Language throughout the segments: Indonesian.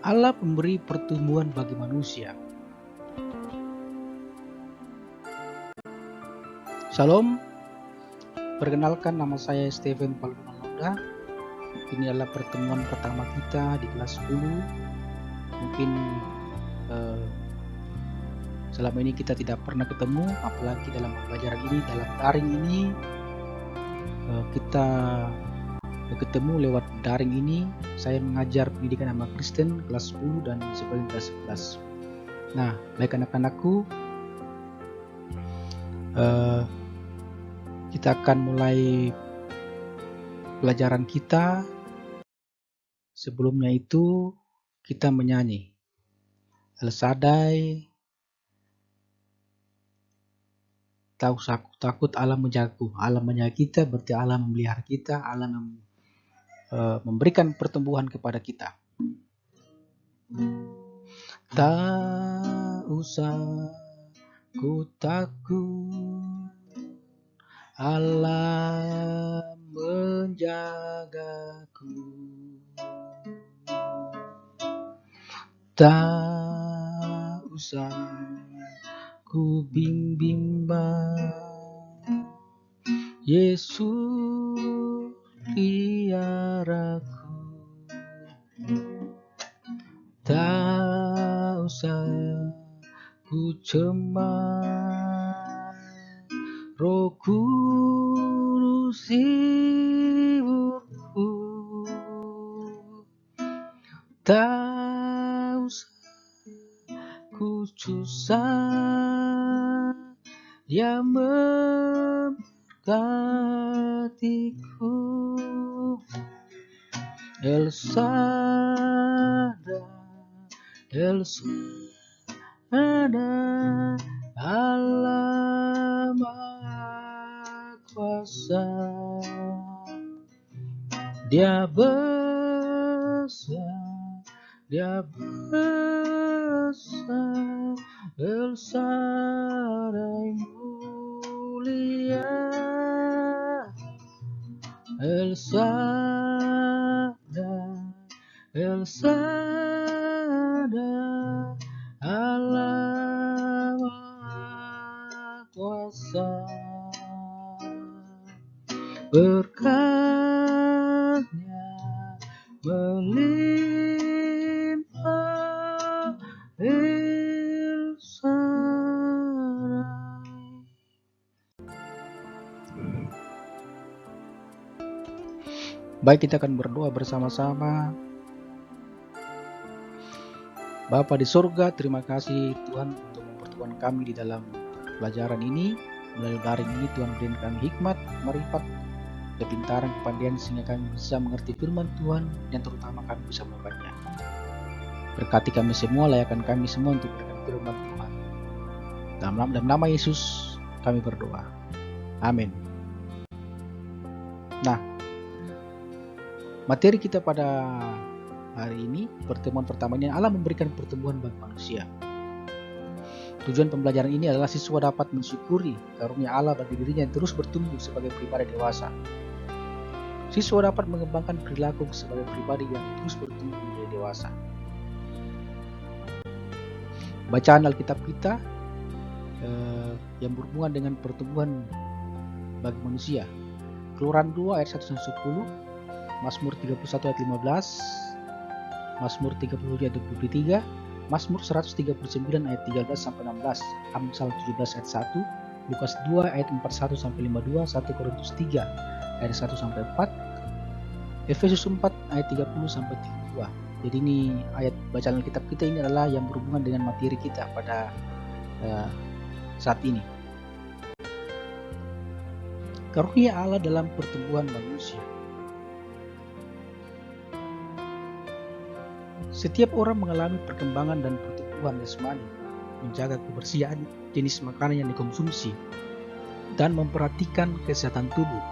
Allah pemberi pertumbuhan bagi manusia. Shalom, perkenalkan nama saya Stephen Palgunaloda. Ini adalah pertemuan pertama kita di kelas 10. Mungkin selama ini kita tidak pernah ketemu, apalagi dalam pembelajaran ini, dalam daring ini kita ketemu lewat daring ini. Saya mengajar pendidikan agama Kristen kelas 10 dan sebagian kelas 11. Nah, baik anak-anakku, kita akan mulai pelajaran kita. Sebelumnya itu kita menyanyi El Shaddai, takut Allah menjagaku. Allah menjaga kita berarti Allah memelihara kita, Allah memberikan pertumbuhan kepada kita. Tak usah ku takut, Allah menjagaku. Tak usah ku bimbang, Yesus peliharaku. Tak usah ku cemas, Roh Kudus hiburku. Tak usah ku susah, Dia memberkatiku. El Shaddai, El Shaddai, Allah Maha Kuasa. Dia besar, Dia besar, El Shaddai mulia, El Shaddai, El Shaddai, Allah Maha Kuasa. Berkatnya melimpah, El Shaddai. Baik, kita akan berdoa bersama-sama. Bapa di surga, terima kasih Tuhan untuk mempertemukan kami di dalam pelajaran ini. Melalui daring ini Tuhan berikan kami hikmat, marifat, kepintaran, kepandaian sehingga kami bisa mengerti firman Tuhan dan terutama kami bisa melakukannya. Berkati kami semua, layakkan kami semua untuk berikan firman Tuhan. Dalam nama Yesus kami berdoa. Amin. Nah, materi kita pada hari ini, pertemuan pertama ini, Allah memberikan pertumbuhan bagi manusia. Tujuan pembelajaran ini adalah siswa dapat mensyukuri karunia Allah bagi dirinya yang terus bertumbuh sebagai pribadi dewasa. Siswa dapat mengembangkan perilaku sebagai pribadi yang terus bertumbuh menjadi dewasa. Bacaan Alkitab kita yang berhubungan dengan pertumbuhan bagi manusia. Keluaran 2 ayat 1-10, Mazmur 31 ayat 15, Mazmur 30 ayat 23, Mazmur 139 ayat 13-16, Amsal 17 ayat 1, Lukas 2 ayat 41-52, 1 Korintus 3 ayat 1-4, Efesus 4 ayat 30-32. Jadi ini ayat bacaan Alkitab kita ini adalah yang berhubungan dengan materi kita pada saat ini. Karunia Allah dalam pertumbuhan manusia. Setiap orang mengalami perkembangan dan pertumbuhan jasmani, menjaga kebersihan jenis makanan yang dikonsumsi, dan memperhatikan kesehatan tubuh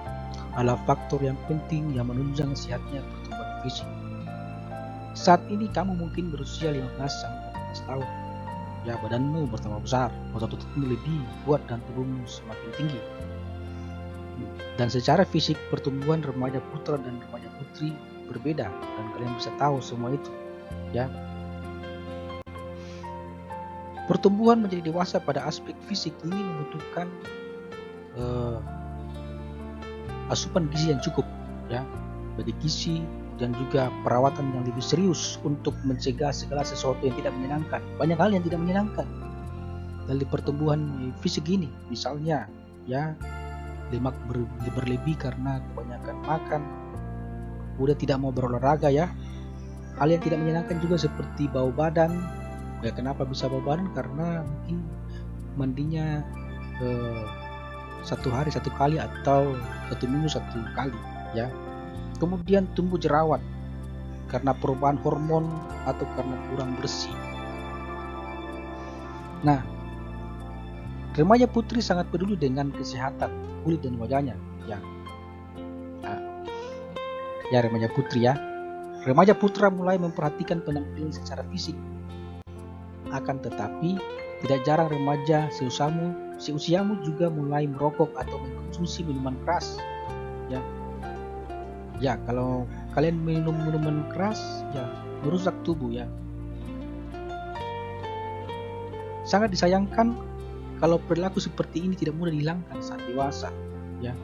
adalah faktor yang penting yang menunjang sehatnya pertumbuhan fisik. Saat ini kamu mungkin berusia 15-18 tahun. Ya, badanmu bertambah besar, otot tutupmu lebih kuat dan tubuhmu semakin tinggi. Dan secara fisik pertumbuhan remaja putra dan remaja putri berbeda dan kalian bisa tahu semua itu. Ya, Pertumbuhan menjadi dewasa pada aspek fisik ini membutuhkan asupan gizi yang cukup, ya, bagi gizi dan juga perawatan yang lebih serius untuk mencegah segala sesuatu yang tidak menyenangkan. Banyak hal yang tidak menyenangkan dari pertumbuhan fisik ini, misalnya ya lemak berlebih karena kebanyakan makan, udah tidak mau berolahraga ya. Hal yang tidak menyenangkan juga seperti bau badan. Ya, kenapa bisa bau badan? Karena mungkin mandinya 1 hari 1 kali atau 1 minggu 1 kali ya. Kemudian tumbuh jerawat karena perubahan hormon atau karena kurang bersih. Nah, remaja putri sangat peduli dengan kesehatan kulit dan wajahnya ya. Remaja putri ya. Remaja putra mulai memperhatikan penampilan secara fisik. Akan tetapi tidak jarang remaja seusiamu juga mulai merokok atau mengkonsumsi minuman keras ya. Ya, kalau kalian minum minuman keras ya merusak tubuh ya. Sangat disayangkan kalau perilaku seperti ini tidak mudah dihilangkan saat dewasa ya.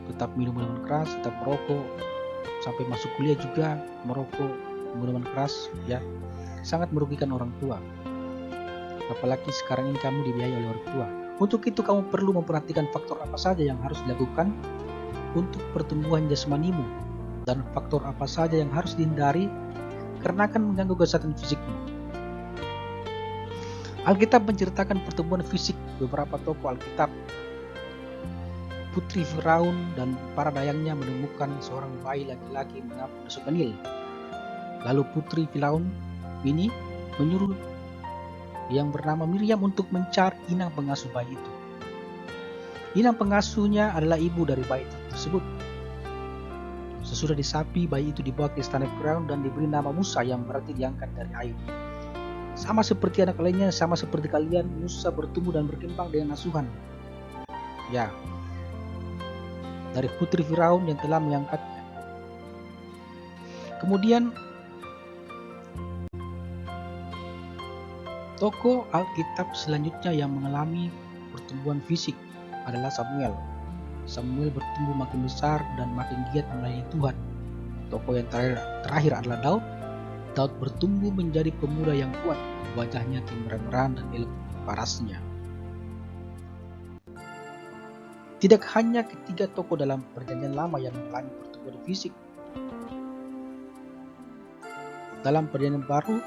Tetap minum minuman keras, tetap merokok, sampai masuk kuliah juga merokok minuman keras ya. Sangat merugikan orang tua. Apalagi sekarang ini kamu dibiayai oleh orang tua. Untuk itu kamu perlu memperhatikan faktor apa saja yang harus dilakukan untuk pertumbuhan jasmanimu dan faktor apa saja yang harus dihindari karena akan mengganggu kesehatan fisikmu. Alkitab menceritakan pertumbuhan fisik beberapa tokoh Alkitab. Putri Firaun dan para dayangnya menemukan seorang bayi laki-laki mengapung masuk ke Nil. Lalu putri Firaun ini menyuruh yang bernama Miriam untuk mencari inang pengasuh bayi itu. Inang pengasuhnya adalah ibu dari bayi tersebut. Sesudah disapi, bayi itu dibawa ke istana Firaun dan diberi nama Musa yang berarti diangkat dari air. Sama seperti anak lainnya, sama seperti kalian, Musa bertumbuh dan berkembang dengan asuhan. Ya, dari putri Firaun yang telah mengangkatnya. Kemudian tokoh Alkitab selanjutnya yang mengalami pertumbuhan fisik adalah Samuel. Samuel bertumbuh makin besar dan makin giat melayani Tuhan. Tokoh yang terakhir adalah Daud. Daud bertumbuh menjadi pemuda yang kuat, wajahnya cemerlang dan elok parasnya. Tidak hanya ketiga tokoh dalam Perjanjian Lama yang mengalami pertumbuhan fisik. Dalam Perjanjian Baru,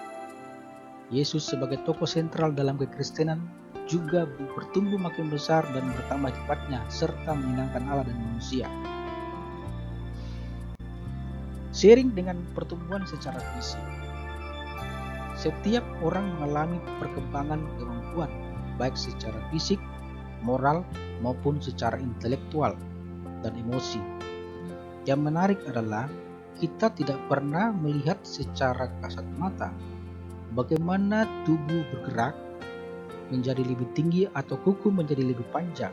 Yesus sebagai tokoh sentral dalam kekristenan juga bertumbuh makin besar dan bertambah cepatnya serta menyenangkan Allah dan manusia. Seiring dengan pertumbuhan secara fisik, setiap orang mengalami perkembangan kemampuan baik secara fisik, moral, maupun secara intelektual dan emosi. Yang menarik adalah kita tidak pernah melihat secara kasat mata bagaimana tubuh bergerak menjadi lebih tinggi atau kuku menjadi lebih panjang.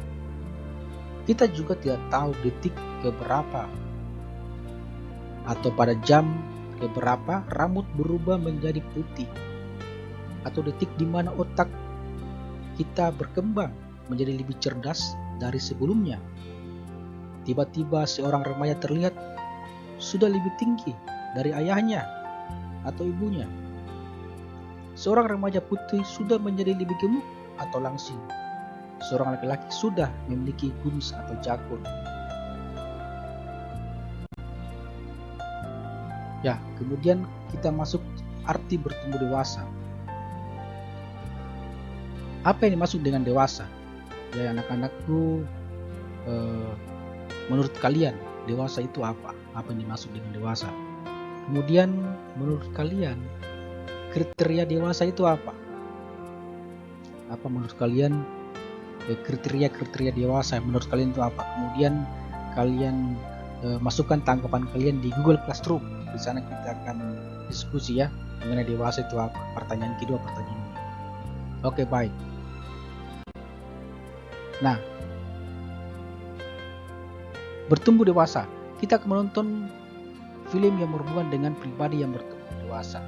Kita juga tidak tahu detik keberapa atau pada jam keberapa rambut berubah menjadi putih, atau detik di mana otak kita berkembang menjadi lebih cerdas dari sebelumnya. Tiba-tiba seorang remaja terlihat sudah lebih tinggi dari ayahnya atau ibunya. Seorang remaja putri sudah menjadi lebih gemuk atau langsing. Seorang laki-laki sudah memiliki kumis atau jakun. Ya, kemudian kita masuk arti bertumbuh dewasa. Apa yang dimaksud dengan dewasa? Ya, anak-anakku, menurut kalian dewasa itu apa? Apa yang dimaksud dengan dewasa? Kemudian menurut kalian kriteria dewasa itu apa? Apa menurut kalian kriteria dewasa menurut kalian itu apa? Kemudian kalian masukkan tanggapan kalian di Google Classroom. Di sana kita akan diskusi ya mengenai dewasa itu apa. Pertanyaan kedua, pertanyaan ini. Oke, baik. Nah, bertumbuh dewasa. Kita akan menonton film yang berhubungan dengan pribadi yang bertumbuh dewasa.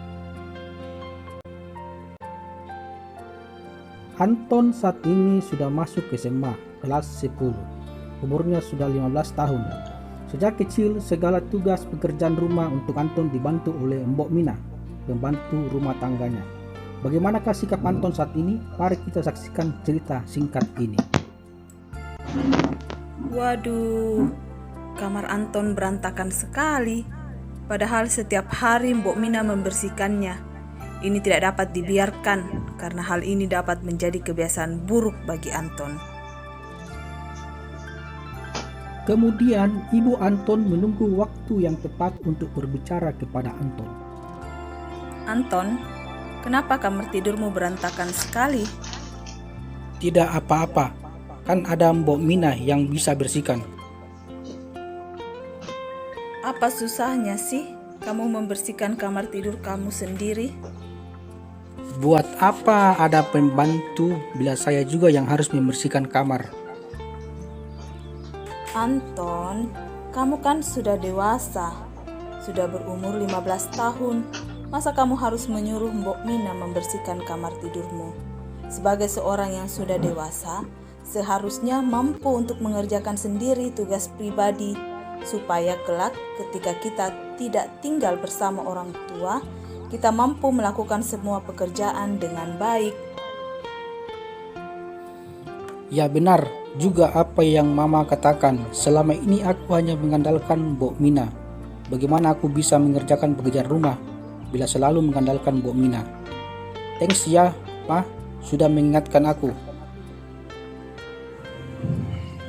Anton saat ini sudah masuk SMA kelas 10. Umurnya sudah 15 tahun. Sejak kecil, segala tugas pekerjaan rumah untuk Anton dibantu oleh Mbok Mina, pembantu rumah tangganya. Bagaimanakah sikap Anton saat ini? Mari kita saksikan cerita singkat ini. Waduh, kamar Anton berantakan sekali. Padahal setiap hari Mbok Mina membersihkannya. Ini tidak dapat dibiarkan karena hal ini dapat menjadi kebiasaan buruk bagi Anton. Kemudian ibu Anton menunggu waktu yang tepat untuk berbicara kepada Anton. Anton, kenapa kamar tidurmu berantakan sekali? Tidak apa-apa, kan ada Mbok Mina yang bisa bersihkan. Apa susahnya sih kamu membersihkan kamar tidur kamu sendiri? Buat apa ada pembantu bila saya juga yang harus membersihkan kamar? Anton, kamu kan sudah dewasa, sudah berumur 15 tahun. Masa kamu harus menyuruh Mbok Mina membersihkan kamar tidurmu? Sebagai seorang yang sudah dewasa, seharusnya mampu untuk mengerjakan sendiri tugas pribadi, supaya kelak ketika kita tidak tinggal bersama orang tua, kita mampu melakukan semua pekerjaan dengan baik. Ya benar juga apa yang Mama katakan. Selama ini aku hanya mengandalkan Mbok Mina. Bagaimana aku bisa mengerjakan pekerjaan rumah bila selalu mengandalkan Mbok Mina? Thanks ya, Ma, sudah mengingatkan aku.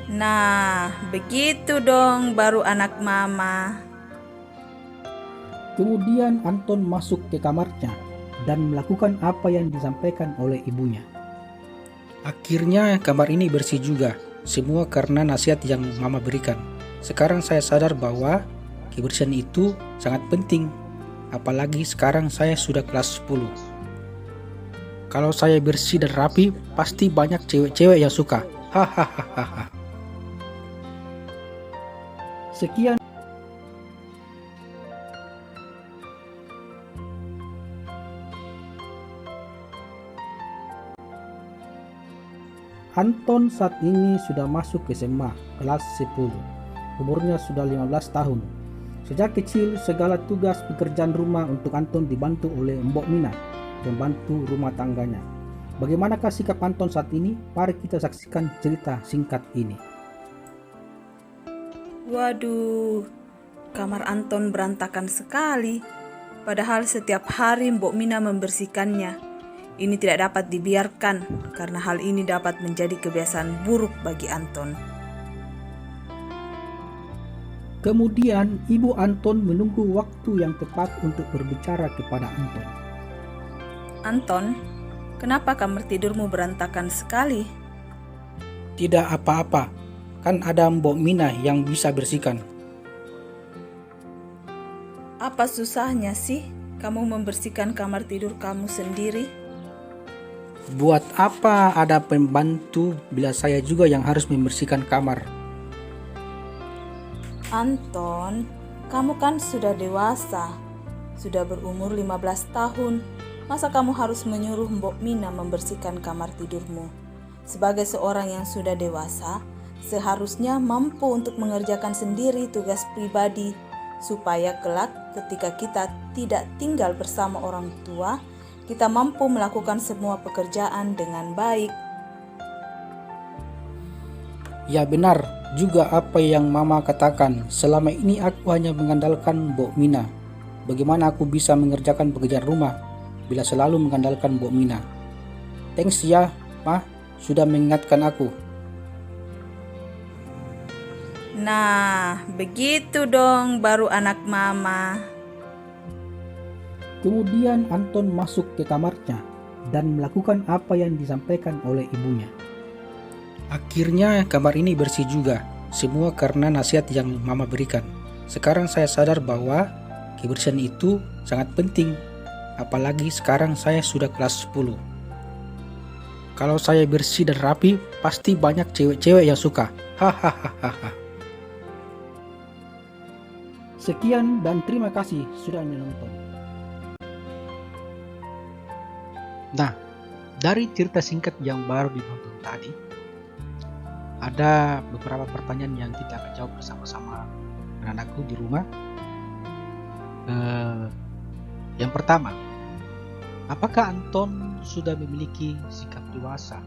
Nah, begitu dong baru anak mama. Kemudian Anton masuk ke kamarnya dan melakukan apa yang disampaikan oleh ibunya. Akhirnya kamar ini bersih juga, semua karena nasihat yang Mama berikan. Sekarang saya sadar bahwa kebersihan itu sangat penting, apalagi sekarang saya sudah kelas 10. Kalau saya bersih dan rapi, pasti banyak cewek-cewek yang suka. Hahaha. Sekian. Anton saat ini sudah masuk SMA kelas 10. Umurnya sudah 15 tahun. Sejak kecil, segala tugas pekerjaan rumah untuk Anton dibantu oleh Mbok Mina, pembantu rumah tangganya. Bagaimanakah sikap Anton saat ini? Mari kita saksikan cerita singkat ini. Waduh, kamar Anton berantakan sekali. Padahal setiap hari Mbok Mina membersihkannya. Ini tidak dapat dibiarkan karena hal ini dapat menjadi kebiasaan buruk bagi Anton. Kemudian ibu Anton menunggu waktu yang tepat untuk berbicara kepada Anton. Anton, kenapa kamar tidurmu berantakan sekali? Tidak apa-apa, kan ada Mbok Mina yang bisa bersihkan. Apa susahnya sih kamu membersihkan kamar tidur kamu sendiri? Buat apa ada pembantu bila saya juga yang harus membersihkan kamar? Anton, kamu kan sudah dewasa, sudah berumur 15 tahun. Masa kamu harus menyuruh Mbok Mina membersihkan kamar tidurmu? Sebagai seorang yang sudah dewasa, seharusnya mampu untuk mengerjakan sendiri tugas pribadi, supaya kelak ketika kita tidak tinggal bersama orang tua, kita mampu melakukan semua pekerjaan dengan baik. Ya benar juga apa yang Mama katakan. Selama ini aku hanya mengandalkan Mbok Mina. Bagaimana aku bisa mengerjakan pekerjaan rumah bila selalu mengandalkan Mbok Mina? Thanks ya, Ma, sudah mengingatkan aku. Nah, begitu dong baru anak mama. Kemudian Anton masuk ke kamarnya dan melakukan apa yang disampaikan oleh ibunya. Akhirnya kamar ini bersih juga, semua karena nasihat yang Mama berikan. Sekarang saya sadar bahwa kebersihan itu sangat penting, apalagi sekarang saya sudah kelas 10. Kalau saya bersih dan rapi, pasti banyak cewek-cewek yang suka. Hahaha. Sekian dan terima kasih sudah menonton. Nah, Dari cerita singkat yang baru ditonton tadi, ada beberapa pertanyaan yang kita akan jawab bersama-sama anak-anakku di rumah. Yang pertama, apakah Anton sudah memiliki sikap dewasa?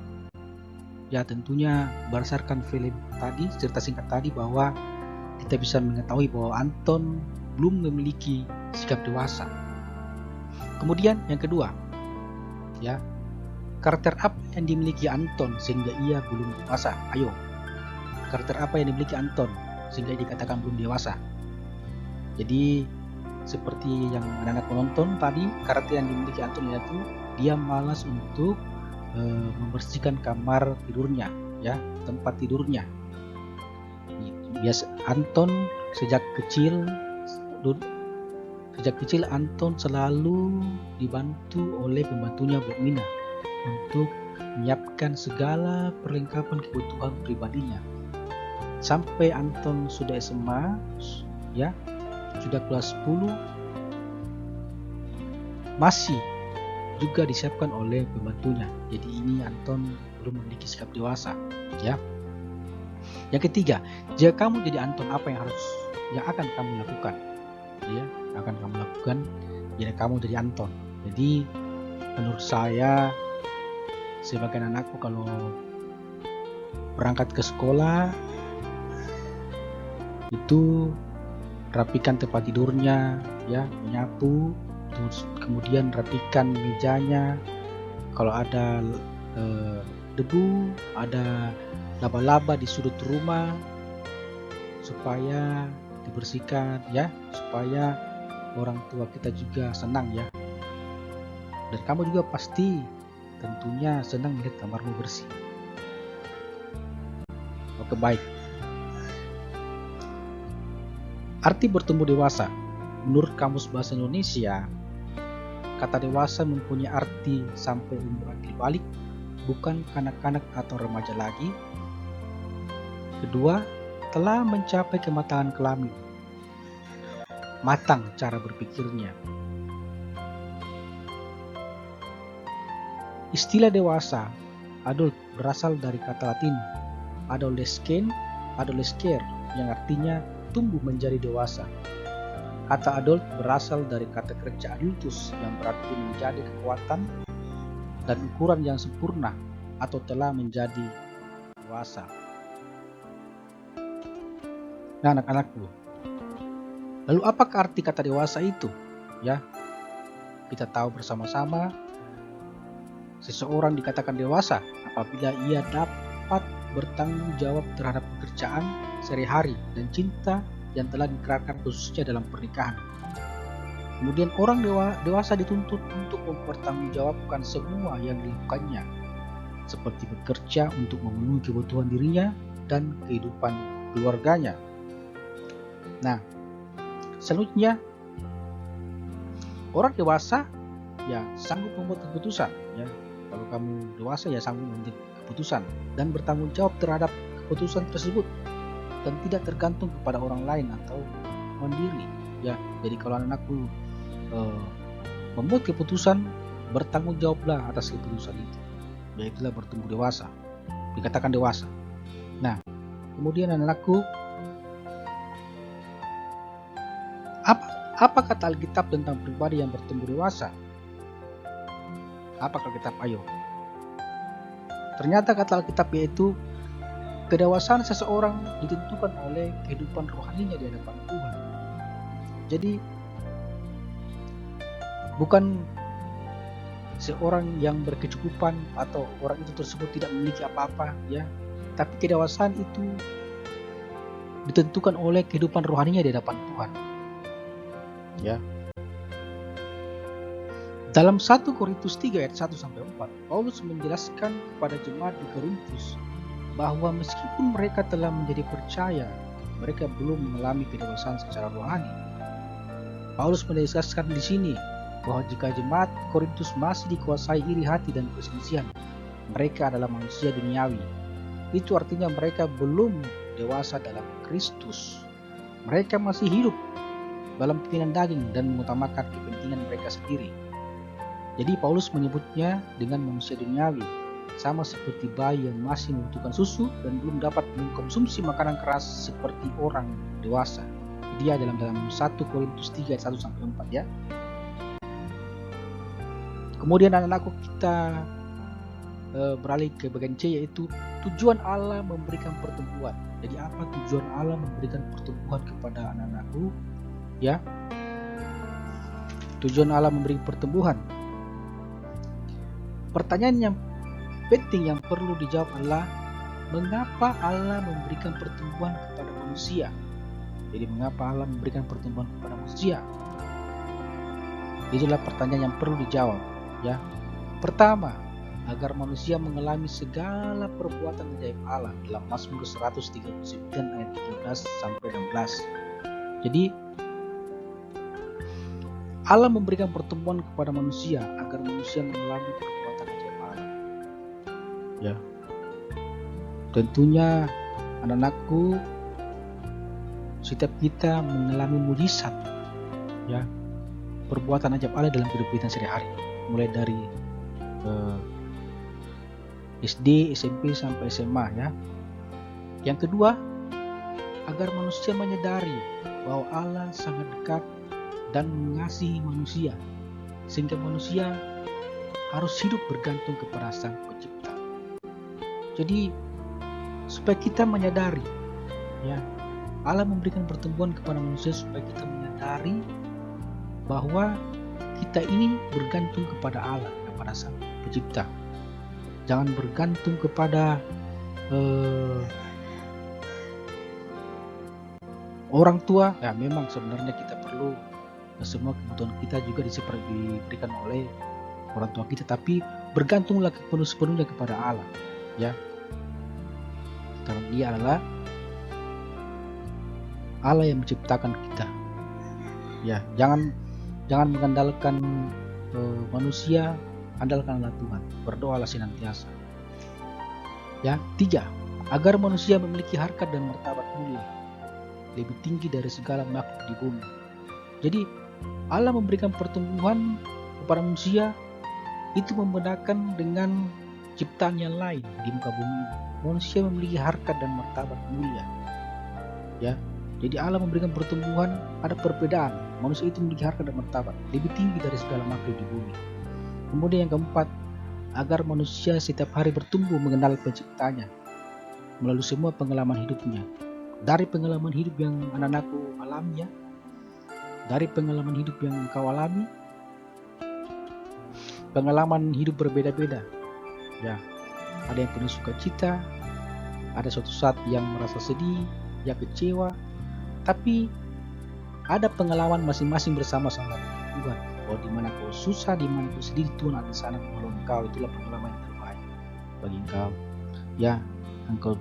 Ya, tentunya berdasarkan film tadi, cerita singkat tadi, bahwa kita bisa mengetahui bahwa Anton belum memiliki sikap dewasa. Kemudian yang kedua, ya, karakter apa yang dimiliki Anton sehingga ia belum dewasa? Ayo, karakter apa yang dimiliki Anton sehingga dikatakan belum dewasa? Jadi seperti yang anak-anak menonton tadi, karakter yang dimiliki Anton yaitu dia malas untuk membersihkan kamar tidurnya, ya, tempat tidurnya. Biasa Anton sejak kecil Anton selalu dibantu oleh pembantunya Bu Mina untuk menyiapkan segala perlengkapan kebutuhan pribadinya. Sampai Anton sudah SMA, ya, sudah kelas 10, masih juga disiapkan oleh pembantunya. Jadi ini Anton belum memiliki sikap dewasa, ya. Yang ketiga, jika kamu jadi Anton, apa yang akan kamu lakukan? Ya, akan kamu lakukan jika kamu jadi Anton. Jadi menurut saya, sebagai anakku, kalau berangkat ke sekolah itu rapikan tempat tidurnya, ya, menyapu, terus kemudian rapikan mejanya. Kalau ada debu, ada laba-laba di sudut rumah, supaya dibersihkan, ya, supaya orang tua kita juga senang, ya. Dan kamu juga pasti tentunya senang melihat kamarmu bersih. Oke, baik. Arti bertumbuh dewasa. Menurut Kamus Bahasa Indonesia, kata dewasa mempunyai arti sampai umur akil balik, bukan kanak-kanak atau remaja lagi. Kedua, telah mencapai kematangan kelamin. Matang cara berpikirnya. Istilah dewasa, adult, berasal dari kata Latin adolescere, yang artinya tumbuh menjadi dewasa. Kata adult berasal dari kata kerja adultus, yang berarti menjadi kekuatan dan ukuran yang sempurna atau telah menjadi dewasa. Nah, anak-anakku, lalu apakah arti kata dewasa itu? Ya, kita tahu bersama-sama, seseorang dikatakan dewasa apabila ia dapat bertanggung jawab terhadap pekerjaan sehari-hari dan cinta yang telah dikerahkan khususnya dalam pernikahan. Kemudian orang dewasa dituntut untuk mempertanggungjawabkan semua yang dilakukannya, seperti bekerja untuk memenuhi kebutuhan dirinya dan kehidupan keluarganya. Nah, selanjutnya, orang dewasa ya sanggup membuat keputusan, ya. Kalau kamu dewasa ya sanggup membuat keputusan dan bertanggung jawab terhadap keputusan tersebut dan tidak tergantung kepada orang lain atau mandiri, ya. Jadi kalau anakku membuat keputusan, bertanggung jawablah atas keputusan itu. Yaitulah bertumbuh dewasa, dikatakan dewasa. Nah, kemudian anakku, apa kata Alkitab tentang pribadi yang bertumbuh dewasa? Apa kata Alkitab? Ayo. Ternyata kata Alkitab yaitu kedewasaan seseorang ditentukan oleh kehidupan rohaninya di hadapan Tuhan. Jadi bukan seorang yang berkecukupan atau orang itu tersebut tidak memiliki apa-apa, ya. Tapi kedewasaan itu ditentukan oleh kehidupan rohaninya di hadapan Tuhan. Ya. Dalam 1 Korintus 3 ayat 1-4, Paulus menjelaskan kepada jemaat di Korintus bahwa meskipun mereka telah menjadi percaya, mereka belum mengalami kedewasaan secara rohani. Paulus menegaskan di sini bahwa jika jemaat Korintus masih dikuasai iri hati dan perselisihan, mereka adalah manusia duniawi. Itu artinya mereka belum dewasa dalam Kristus. Mereka masih hidup dalam keinginan daging dan mengutamakan kepentingan mereka sendiri. Jadi Paulus menyebutnya dengan manusia duniawi, sama seperti bayi yang masih membutuhkan susu dan belum dapat mengkonsumsi makanan keras seperti orang dewasa. Dia dalam 1 Korintus 3 ayat 1-4 ya. Kemudian anak-anakku kita beralih ke bagian C, yaitu tujuan Allah memberikan pertumbuhan. Jadi apa tujuan Allah memberikan pertumbuhan kepada anak-anakku? Ya, tujuan Allah memberi pertumbuhan. Pertanyaan yang penting yang perlu dijawab adalah mengapa Allah memberikan pertumbuhan kepada manusia? Jadi mengapa Allah memberikan pertumbuhan kepada manusia? Itulah pertanyaan yang perlu dijawab. Ya, pertama, agar manusia mengalami segala perbuatan ajaib Allah dalam Mazmur 139 ayat 13-16. Jadi Allah memberikan pertumbuhan kepada manusia agar manusia mengalami perbuatan ajaib Allah. Ya, tentunya anak-anakku, setiap kita mengalami mujizat, ya, perbuatan ajaib Allah dalam hidup kita sehari-hari, mulai dari SD, SMP sampai SMA ya. Yang kedua, agar manusia menyadari bahwa Allah sangat dekat dan mengasihi manusia, sehingga manusia harus hidup bergantung kepada Sang Pencipta. Jadi supaya kita menyadari, ya, Allah memberikan pertumbuhan kepada manusia supaya kita menyadari bahwa kita ini bergantung kepada Allah, kepada Sang Pencipta. Jangan bergantung kepada orang tua. Ya, memang sebenarnya kita perlu semua kebutuhan kita juga diberikan oleh orang tua kita, tapi bergantunglah sepenuhnya kepada Allah, ya. Karena Dia adalah Allah yang menciptakan kita. Ya, jangan mengandalkan manusia, andalkanlah Tuhan. Berdoalah senantiasa. Ya, 3. Agar manusia memiliki harkat dan martabat mulia, lebih tinggi dari segala makhluk di bumi. Jadi Allah memberikan pertumbuhan kepada manusia itu membedakan dengan ciptaan yang lain di muka bumi. Manusia memiliki harkat dan martabat mulia. Ya, jadi Allah memberikan pertumbuhan, ada perbedaan. Manusia itu memiliki harkat dan martabat lebih tinggi dari segala makhluk di bumi. Kemudian yang keempat, agar manusia setiap hari bertumbuh mengenal Penciptanya melalui semua pengalaman hidupnya. Dari pengalaman hidup yang anak-anakku alami, ya, dari pengalaman hidup yang engkau alami, pengalaman hidup berbeda-beda. Ya, ada yang penuh sukacita, ada suatu saat yang merasa sedih, yang kecewa, tapi ada pengalaman masing-masing bersama-sama Tuhan. Oh, di mana kau susah, di mana kau sedih, Tuhan ada di sana menolong engkau. Itulah pengalaman yang terbaik bagi engkau. Ya, engkau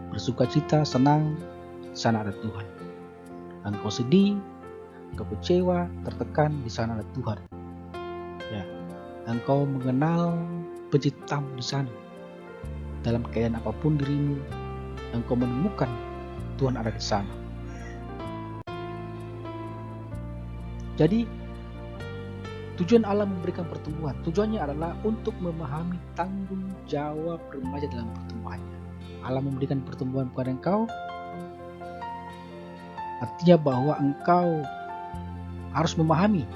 bersukacita, senang, sana ada Tuhan. Engkau sedih, engkau kecewa, tertekan, di sana ada Tuhan. Ya, engkau mengenal Penciptamu di sana. Dalam keadaan apapun dirimu, engkau menemukan Tuhan ada di sana. Jadi tujuan Allah memberikan pertumbuhan, tujuannya adalah untuk memahami tanggung jawab remaja dalam pertumbuhannya. Allah memberikan pertumbuhan kepada engkau, artinya bahwa engkau harus memahami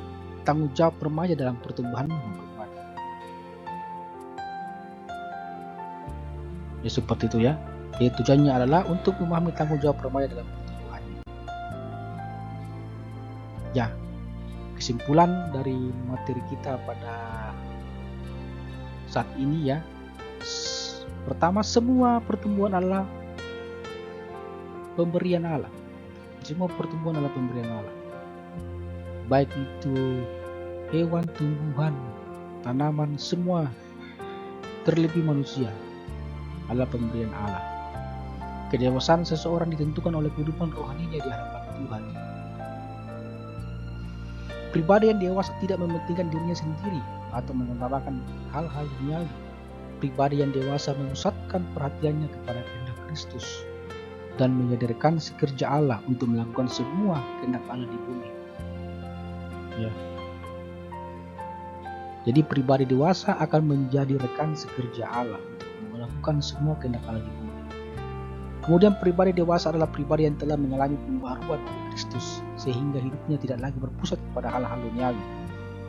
tanggung jawab remaja dalam pertumbuhanmu. Ya, seperti itu ya. Jadi tujuannya adalah untuk memahami tanggung jawab remaja dalam pertumbuhannya. Ya, kesimpulan dari materi kita pada saat ini ya. Pertama, semua pertumbuhan adalah pemberian Allah. Semua pertumbuhan adalah pemberian Allah. Baik itu hewan, tumbuhan, tanaman, semua, terlebih manusia, adalah pemberian Allah. Kedewasaan seseorang ditentukan oleh kehidupan rohaninya di hadapan Tuhan. Pribadi yang dewasa tidak mementingkan dirinya sendiri atau mengutamakan hal-hal duniawi. Pribadi yang dewasa memusatkan perhatiannya kepada kehendak Kristus dan menyadarkan kerja Allah untuk melakukan semua kehendak Allah di bumi. Ya. Jadi pribadi dewasa akan menjadi rekan sekerja Allah untuk melakukan semua kehendak Allah di bumi. Kemudian pribadi dewasa adalah pribadi yang telah mengalami pembaharuan oleh Kristus, sehingga hidupnya tidak lagi berpusat pada hal-hal duniawi,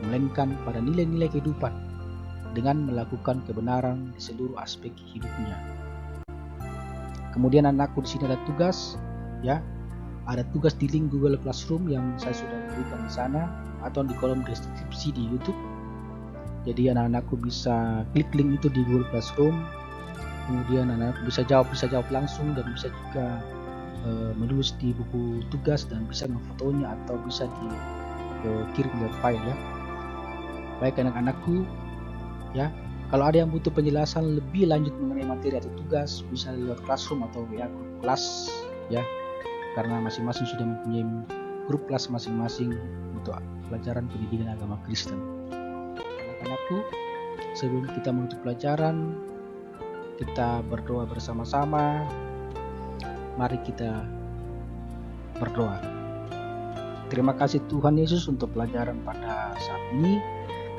melainkan pada nilai-nilai kehidupan dengan melakukan kebenaran di seluruh aspek hidupnya. Kemudian anakku, di sini ada tugas, ya. Ada tugas di link Google Classroom yang saya sudah berikan di sana atau di kolom deskripsi di YouTube. Jadi anak-anakku bisa klik link itu di Google Classroom. Kemudian anak-anakku bisa jawab langsung, dan bisa juga menulis di buku tugas dan bisa memfotonya atau bisa dikirim lewat file, ya. Baik anak-anakku, ya. Kalau ada yang butuh penjelasan lebih lanjut mengenai materi atau tugas, bisa lewat Classroom atau WA grup kelas, ya. Karena masing-masing sudah mempunyai grup kelas masing-masing untuk pelajaran pendidikan agama Kristen. Anak-anakku, sebelum kita menutup pelajaran, kita berdoa bersama-sama. Mari kita berdoa. Terima kasih Tuhan Yesus untuk pelajaran pada saat ini.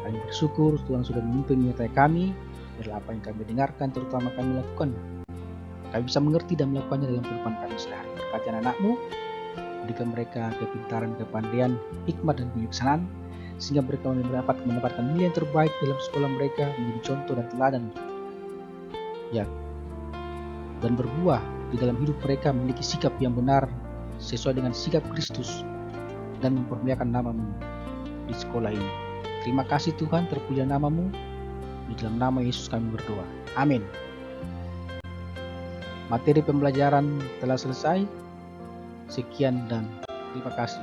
Kami bersyukur Tuhan sudah memimpin menyertai kami dari apa yang kami dengarkan, terutama kami lakukan. Kami bisa mengerti dan melakukannya dalam kehidupan kami sehari. Berkati anak-anakmu, berikan mereka kepintaran, kepandaian, hikmat dan kebijaksanaan, sehingga mereka mendapatkan nilai yang terbaik dalam sekolah mereka, menjadi contoh dan teladan, ya, dan berbuah di dalam hidup mereka, memiliki sikap yang benar sesuai dengan sikap Kristus dan mempermuliakan nama-Mu di sekolah ini. Terima kasih Tuhan, terpuja nama-Mu. Di dalam nama Yesus kami berdoa. Amin. Materi pembelajaran telah selesai. Sekian dan terima kasih.